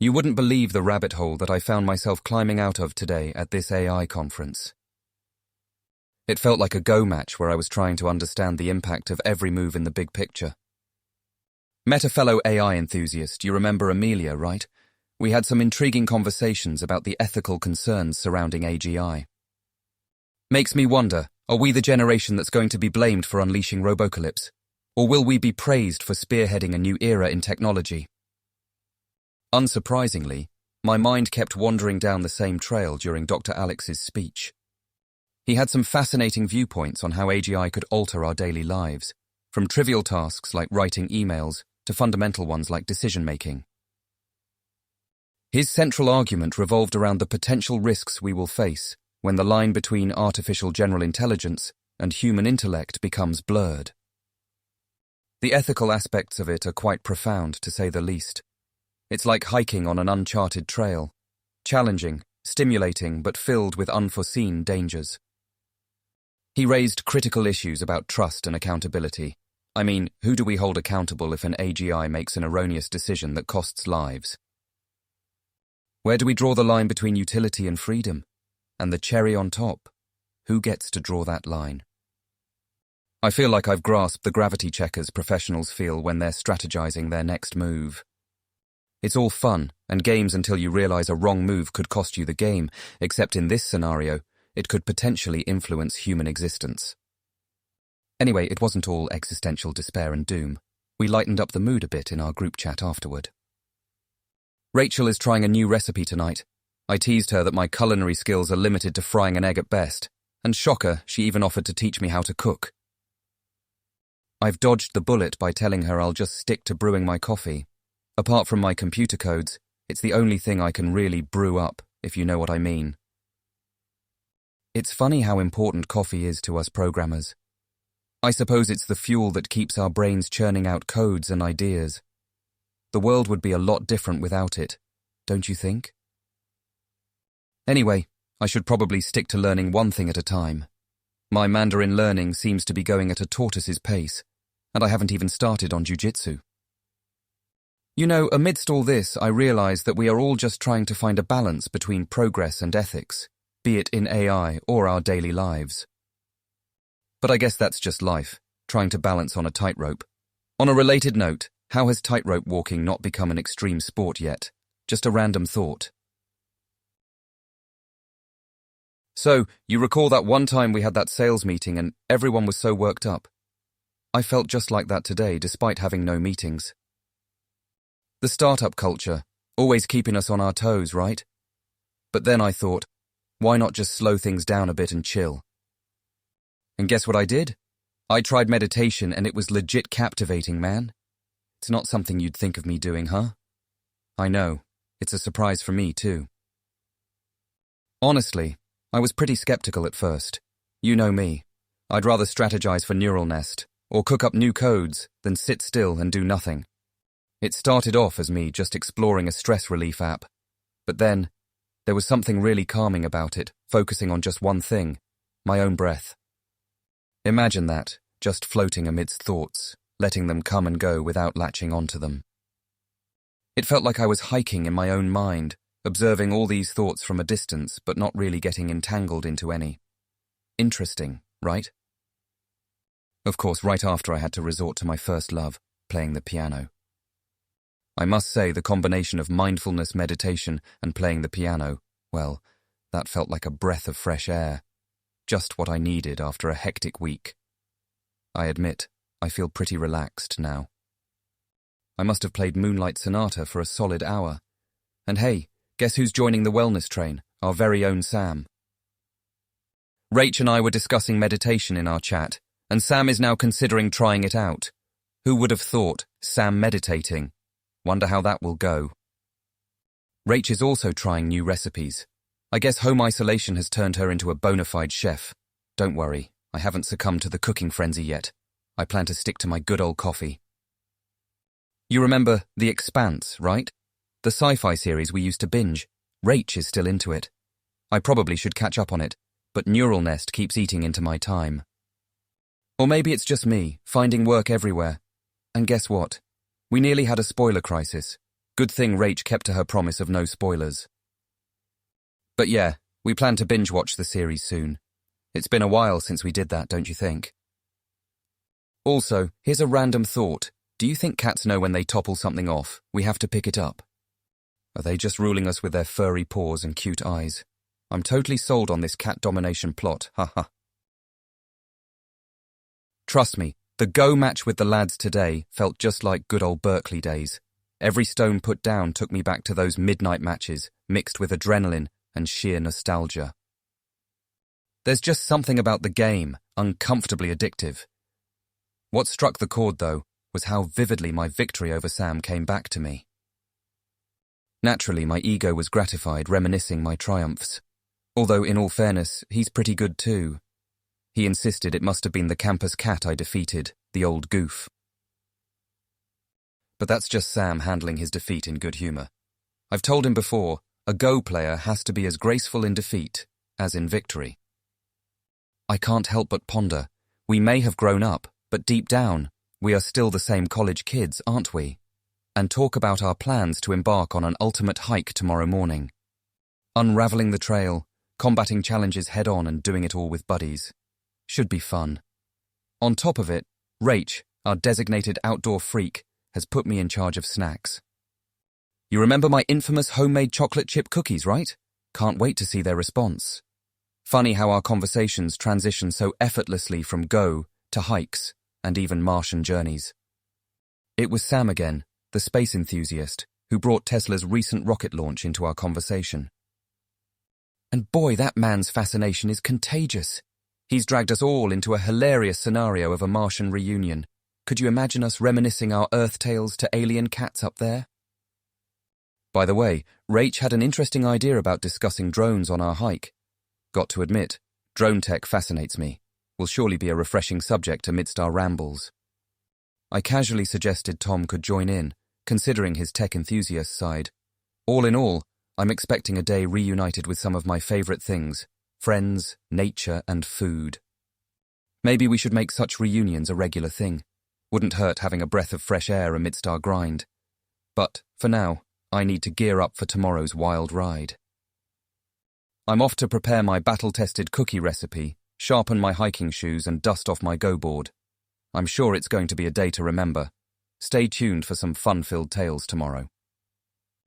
You wouldn't believe the rabbit hole that I found myself climbing out of today at this AI conference. It felt like a Go match where I was trying to understand the impact of every move in the big picture. Met a fellow AI enthusiast, you remember Amelia, right? We had some intriguing conversations about the ethical concerns surrounding AGI. Makes me wonder, are we the generation that's going to be blamed for unleashing Robocalypse? Or will we be praised for spearheading a new era in technology? Unsurprisingly, my mind kept wandering down the same trail during Dr. Alex's speech. He had some fascinating viewpoints on how AGI could alter our daily lives, from trivial tasks like writing emails to fundamental ones like decision-making. His central argument revolved around the potential risks we will face when the line between artificial general intelligence and human intellect becomes blurred. The ethical aspects of it are quite profound, to say the least. It's like hiking on an uncharted trail, challenging, stimulating, but filled with unforeseen dangers. He raised critical issues about trust and accountability. I mean, who do we hold accountable if an AGI makes an erroneous decision that costs lives? Where do we draw the line between utility and freedom? And the cherry on top, who gets to draw that line? I feel like I've grasped the gravity checkers professionals feel when they're strategizing their next move. It's all fun and games until you realize a wrong move could cost you the game, except in this scenario, it could potentially influence human existence. Anyway, it wasn't all existential despair and doom. We lightened up the mood a bit in our group chat afterward. Rachel is trying a new recipe tonight. I teased her that my culinary skills are limited to frying an egg at best, and shocker, she even offered to teach me how to cook. I've dodged the bullet by telling her I'll just stick to brewing my coffee. Apart from my computer codes, it's the only thing I can really brew up, if you know what I mean. It's funny how important coffee is to us programmers. I suppose it's the fuel that keeps our brains churning out codes and ideas. The world would be a lot different without it, don't you think? Anyway, I should probably stick to learning one thing at a time. My Mandarin learning seems to be going at a tortoise's pace, and I haven't even started on jiu-jitsu. You know, amidst all this, I realize that we are all just trying to find a balance between progress and ethics, be it in AI or our daily lives. But I guess that's just life, trying to balance on a tightrope. On a related note, how has tightrope walking not become an extreme sport yet? Just a random thought. So, you recall that one time we had that sales meeting and everyone was so worked up? I felt just like that today, despite having no meetings. The startup culture, always keeping us on our toes, right? But then I thought, why not just slow things down a bit and chill? And guess what I did? I tried meditation and it was legit captivating, man. It's not something you'd think of me doing, huh? I know, it's a surprise for me too. Honestly, I was pretty skeptical at first. You know me. I'd rather strategize for Neural Nest, or cook up new codes, than sit still and do nothing. It started off as me just exploring a stress relief app. But then, there was something really calming about it, focusing on just one thing, my own breath. Imagine that, just floating amidst thoughts, letting them come and go without latching onto them. It felt like I was hiking in my own mind, observing all these thoughts from a distance but not really getting entangled into any. Interesting, right? Of course, right after I had to resort to my first love, playing the piano. I must say the combination of mindfulness meditation and playing the piano, well, that felt like a breath of fresh air. Just what I needed after a hectic week. I admit, I feel pretty relaxed now. I must have played Moonlight Sonata for a solid hour. And hey, guess who's joining the wellness train? Our very own Sam. Rach and I were discussing meditation in our chat, and Sam is now considering trying it out. Who would have thought, Sam meditating? Wonder how that will go. Rach is also trying new recipes. I guess home isolation has turned her into a bona fide chef. Don't worry, I haven't succumbed to the cooking frenzy yet. I plan to stick to my good old coffee. You remember The Expanse, right? The sci-fi series we used to binge. Rach is still into it. I probably should catch up on it, but Neural Nest keeps eating into my time. Or maybe it's just me, finding work everywhere. And guess what? We nearly had a spoiler crisis. Good thing Rach kept to her promise of no spoilers. But yeah, we plan to binge-watch the series soon. It's been a while since we did that, don't you think? Also, here's a random thought. Do you think cats know when they topple something off, we have to pick it up? Are they just ruling us with their furry paws and cute eyes? I'm totally sold on this cat domination plot, haha. Trust me, the Go match with the lads today felt just like good old Berkeley days. Every stone put down took me back to those midnight matches, mixed with adrenaline and sheer nostalgia. There's just something about the game, uncomfortably addictive. What struck the chord, though, was how vividly my victory over Sam came back to me. Naturally, my ego was gratified reminiscing my triumphs. Although, in all fairness, he's pretty good too. He insisted it must have been the campus cat I defeated, the old goof. But that's just Sam handling his defeat in good humour. I've told him before, a Go player has to be as graceful in defeat as in victory. I can't help but ponder. We may have grown up, but deep down, we are still the same college kids, aren't we? And talk about our plans to embark on an ultimate hike tomorrow morning. Unravelling the trail, combating challenges head-on and doing it all with buddies. Should be fun. On top of it, Rach, our designated outdoor freak, has put me in charge of snacks. You remember my infamous homemade chocolate chip cookies, right? Can't wait to see their response. Funny how our conversations transition so effortlessly from Go to hikes and even Martian journeys. It was Sam again, the space enthusiast, who brought Tesla's recent rocket launch into our conversation. And boy, that man's fascination is contagious. He's dragged us all into a hilarious scenario of a Martian reunion. Could you imagine us reminiscing our Earth tales to alien cats up there? By the way, Rach had an interesting idea about discussing drones on our hike. Got to admit, drone tech fascinates me. Will surely be a refreshing subject amidst our rambles. I casually suggested Tom could join in, considering his tech enthusiast side. All in all, I'm expecting a day reunited with some of my favourite things: friends, nature, and food. Maybe we should make such reunions a regular thing. Wouldn't hurt having a breath of fresh air amidst our grind. But, for now, I need to gear up for tomorrow's wild ride. I'm off to prepare my battle-tested cookie recipe, sharpen my hiking shoes, and dust off my Go board. I'm sure it's going to be a day to remember. Stay tuned for some fun-filled tales tomorrow.